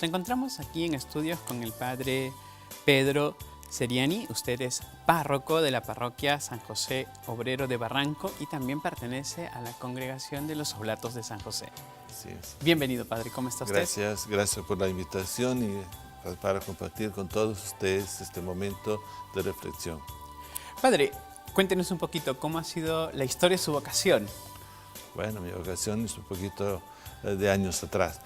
Nos encontramos aquí en estudios con el padre Pedro Seriani. Usted es párroco de la parroquia San José Obrero de Barranco y también pertenece a la congregación de los Oblatos de San José. Así es. Bienvenido, padre. ¿Cómo está usted? Gracias por la invitación y para compartir con todos ustedes este momento de reflexión. Padre, cuéntenos un poquito cómo ha sido la historia de su vocación. Bueno, mi vocación es un poquito de años atrás.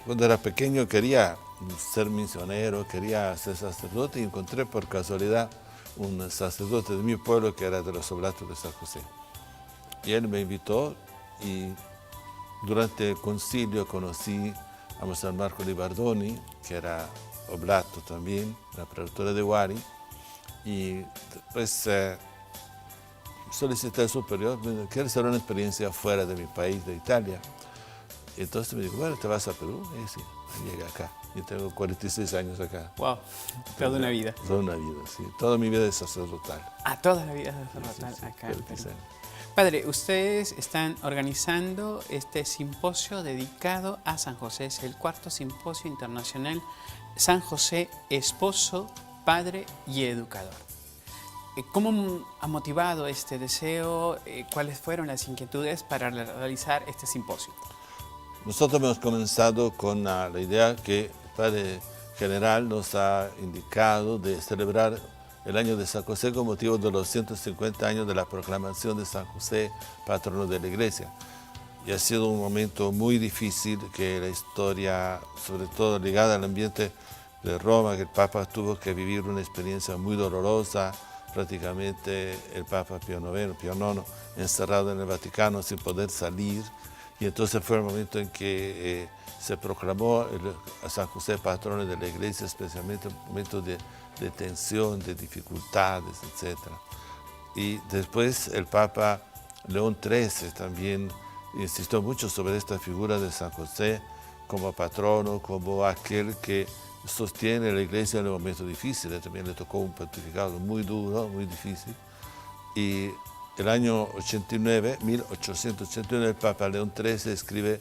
Cuando era pequeño quería ser misionero, quería ser sacerdote y encontré por casualidad un sacerdote de mi pueblo que era de los Oblatos de San José. Y él me invitó y durante el concilio conocí a Monseñor Marco Libardoni, que era oblato también, la prelatura de Huari, y después solicité al superior, quiero hacer una experiencia fuera de mi país, de Italia. Entonces me dijo, bueno, ¿te vas a Perú? Y sí, llegué acá. Yo tengo 46 años acá. Wow, toda una vida. Toda una vida, sí. Toda mi vida es sacerdotal. Toda la vida es sacerdotal Sí, acá en 46 Perú. años. Padre, ustedes están organizando este simposio dedicado a San José. Es el cuarto simposio internacional San José, esposo, padre y educador. ¿Cómo ha motivado este deseo? ¿Cuáles fueron las inquietudes para realizar este simposio? Nosotros hemos comenzado con la idea que el Padre General nos ha indicado de celebrar el año de San José con motivo de los 150 años de la proclamación de San José, patrono de la Iglesia. Y ha sido un momento muy difícil que la historia, sobre todo ligada al ambiente de Roma, que el Papa tuvo que vivir una experiencia muy dolorosa, prácticamente el Papa Pío IX, encerrado en el Vaticano sin poder salir. Y entonces fue el momento en que se proclamó a San José patrono de la Iglesia, especialmente en momentos de tensión, de dificultades, etc. Y después el Papa León XIII también insistió mucho sobre esta figura de San José como patrono, como aquel que sostiene la Iglesia en los momentos difíciles. También le tocó un pontificado muy duro, muy difícil. Y el año 1889, el Papa León XIII escribe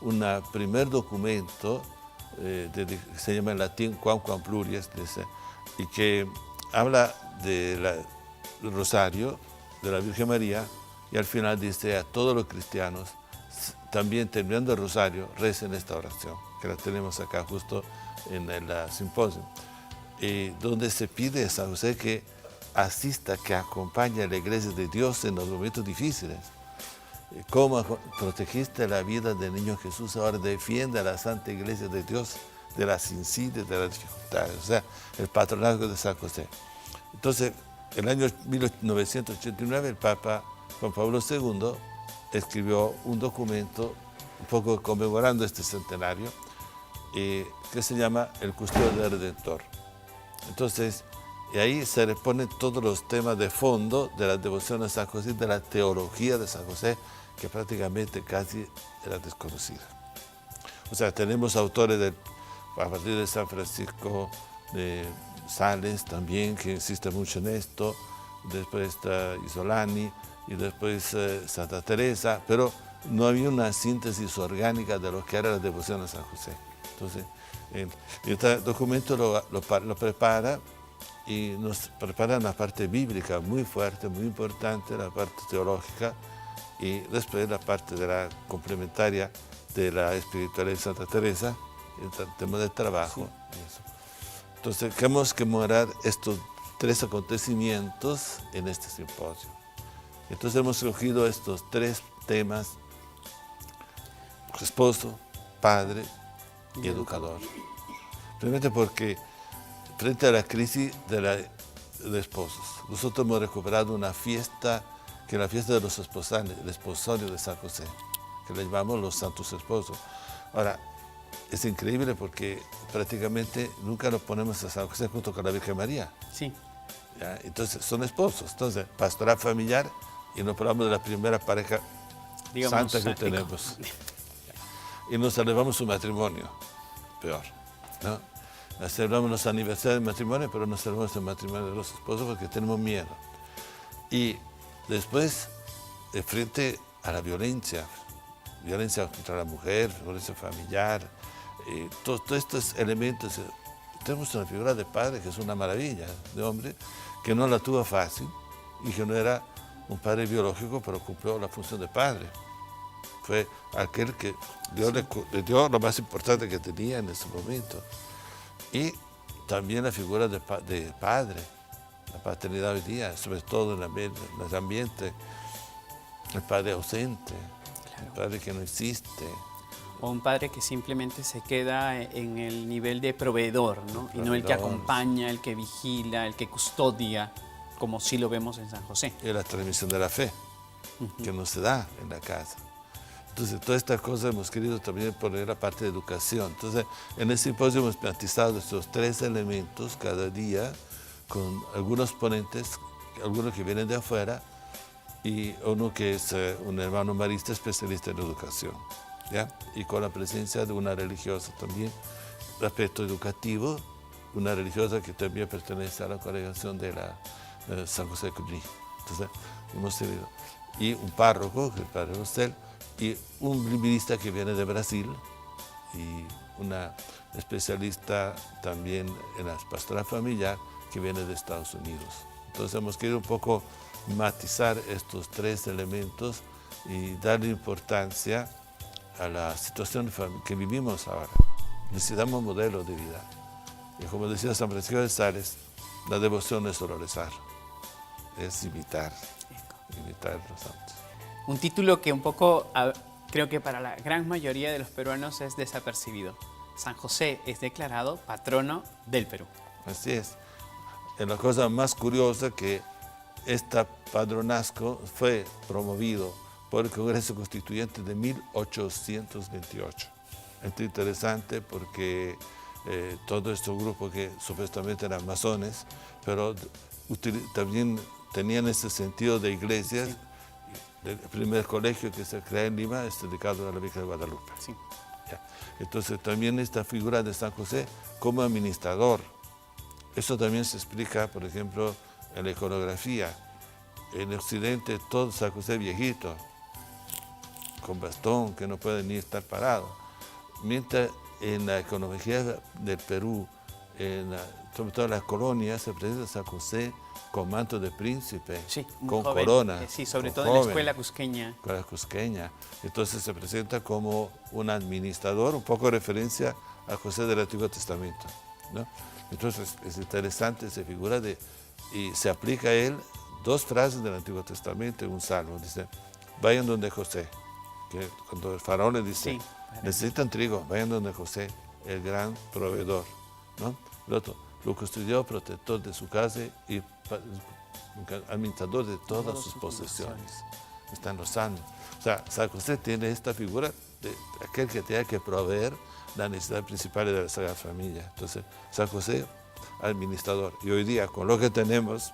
un primer documento que se llama en latín Quamquam Pluris, y que habla del rosario de la Virgen María, y al final dice a todos los cristianos, también terminando el rosario, recen esta oración, que la tenemos acá justo en el simposio, donde se pide a San José que asista, que acompañe a la Iglesia de Dios en los momentos difíciles. Cómo protegiste la vida del niño Jesús, ahora defiende a la Santa Iglesia de Dios de las insidias, de las dificultades, o sea, el patronazgo de San José. Entonces, en el año 1989, el Papa Juan Pablo II escribió un documento un poco conmemorando este centenario, que se llama El Custodio del Redentor. Entonces, y ahí se le ponen todos los temas de fondo de la devoción a San José, de la teología de San José, que prácticamente casi era desconocida. O sea, tenemos autores a partir de San Francisco de Sales también, que insiste mucho en esto, después está Isolani y después Santa Teresa, pero no había una síntesis orgánica de lo que era la devoción a San José. Entonces, este documento lo prepara y nos prepara una parte bíblica muy fuerte, muy importante, la parte teológica, y después la parte de la complementaria de la espiritualidad de Santa Teresa, el tema del trabajo. Sí. Y eso. Entonces, queremos conmemorar estos tres acontecimientos en este simposio. Entonces hemos escogido estos tres temas: esposo, padre y educador. Primero porque frente a la crisis de esposos, nosotros hemos recuperado una fiesta, que es la fiesta de los esposales, el esposorio de San José, que le llamamos los santos esposos. Ahora, es increíble porque prácticamente nunca lo ponemos a San José junto con la Virgen María. Sí. ¿Ya? Entonces, son esposos. Entonces, pastoral familiar, y nos hablamos de la primera pareja, digamos, santa que tenemos. Y nos celebramos su matrimonio, peor, ¿no? Celebramos los aniversarios del matrimonio, pero no celebramos el matrimonio de los esposos porque tenemos miedo. Y después, frente a la violencia contra la mujer, violencia familiar, todos estos elementos. Tenemos una figura de padre que es una maravilla, de hombre que no la tuvo fácil y que no era un padre biológico, pero cumplió la función de padre. Fue aquel que Dios le dio lo más importante que tenía en ese momento. Y también la figura de padre, la paternidad hoy día, sobre todo en el ambiente, el padre ausente, el padre que no existe. O un padre que simplemente se queda en el nivel de proveedor, ¿no? Y no el que acompaña, el que vigila, el que custodia, como sí lo vemos en San José. Y la transmisión de la fe, que no se da en la casa. Entonces, todas estas cosas hemos querido también poner la parte de educación. Entonces, en el simposio hemos matizado estos 3 elementos cada día con algunos ponentes, algunos que vienen de afuera y uno que es un hermano marista especialista en educación. ¿Ya? Y con la presencia de una religiosa también, aspecto educativo, una religiosa que también pertenece a la congregación de la San José de Cluny. Entonces, hemos tenido, y un párroco, que es el padre Rostel, y un biblista que viene de Brasil, y una especialista también en la pastoral familiar que viene de Estados Unidos. Entonces hemos querido un poco matizar estos 3 elementos y darle importancia a la situación que vivimos ahora. Necesitamos modelos de vida. Y como decía San Francisco de Sales, la devoción no es solo rezar, es imitar a los santos. Un título que un poco, creo que para la gran mayoría de los peruanos es desapercibido. San José es declarado patrono del Perú. Así es. Es la cosa más curiosa que este padronazgo fue promovido por el Congreso Constituyente de 1828. Es interesante porque todo este grupo que supuestamente eran masones, pero también tenían ese sentido de iglesias. Sí. El primer colegio que se crea en Lima es dedicado a la Virgen de Guadalupe. Sí. ¿Ya? Entonces también esta figura de San José como administrador. Eso también se explica, por ejemplo, en la iconografía. En Occidente todo San José viejito, con bastón, que no puede ni estar parado. Mientras en la iconografía del Perú, sobre todo en las colonias, se presenta San José con manto de príncipe, sí, con joven, corona. Sí, sobre todo en la escuela cusqueña. La cusqueña. Entonces se presenta como un administrador, un poco de referencia a José del Antiguo Testamento, ¿no? Entonces es interesante esa figura y se aplica a él 2 frases del Antiguo Testamento en un salmo. Dice, vayan donde José, que cuando el faraón le dice, sí, necesitan trigo, vayan donde José, el gran proveedor, ¿no? El otro, lo custodió, protector de su casa y administrador de todas sus posesiones. Están los salmos. O sea, San José tiene esta figura de aquel que tiene que proveer la necesidad principal de la Sagrada Familia. Entonces, San José, administrador. Y hoy día, con lo que tenemos,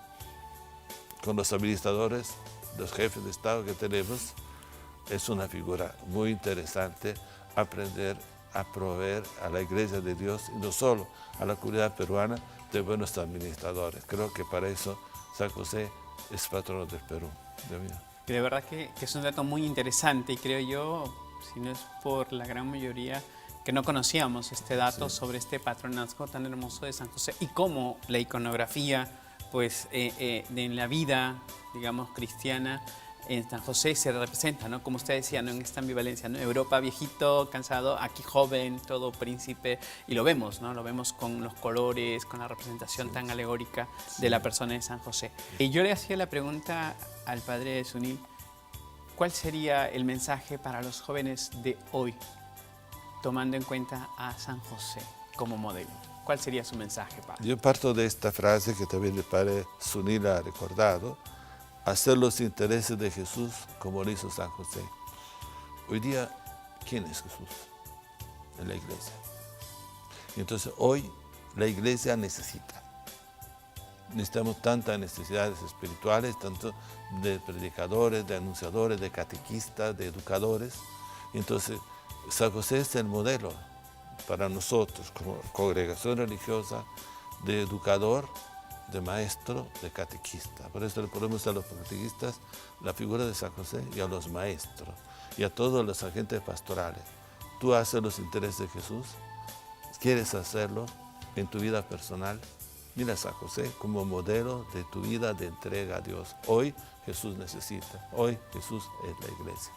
con los administradores, los jefes de Estado que tenemos, es una figura muy interesante aprender a proveer a la Iglesia de Dios y no solo a la comunidad peruana de buenos administradores. Creo que para eso San José es patrono del Perú. De verdad que es un dato muy interesante y creo yo, si no es por la gran mayoría, que no conocíamos este dato sobre este patronazgo tan hermoso de San José y cómo la iconografía, pues en la vida, digamos, cristiana, en San José se representa, ¿no? Como usted decía, ¿no? En esta ambivalencia, ¿no? Europa viejito, cansado, aquí joven, todo príncipe, y lo vemos, ¿no? Lo vemos con los colores, con la representación tan alegórica de la persona de San José. Y yo le hacía la pregunta al padre Sunil, ¿cuál sería el mensaje para los jóvenes de hoy, tomando en cuenta a San José como modelo? ¿Cuál sería su mensaje, padre? Yo parto de esta frase que también el padre Sunil ha recordado, hacer los intereses de Jesús como lo hizo San José. Hoy día, ¿quién es Jesús? En la iglesia. Y entonces hoy la iglesia necesitamos tantas necesidades espirituales, tanto de predicadores, de anunciadores, de catequistas, de educadores. Y entonces San José es el modelo para nosotros como congregación religiosa de educador, de maestro, de catequista. Por eso le ponemos a los catequistas la figura de San José y a los maestros y a todos los agentes pastorales. Tú haces los intereses de Jesús, ¿Quieres hacerlo en tu vida personal? Mira a San José como modelo de tu vida de entrega a Dios. Hoy Jesús necesita, hoy Jesús es la iglesia.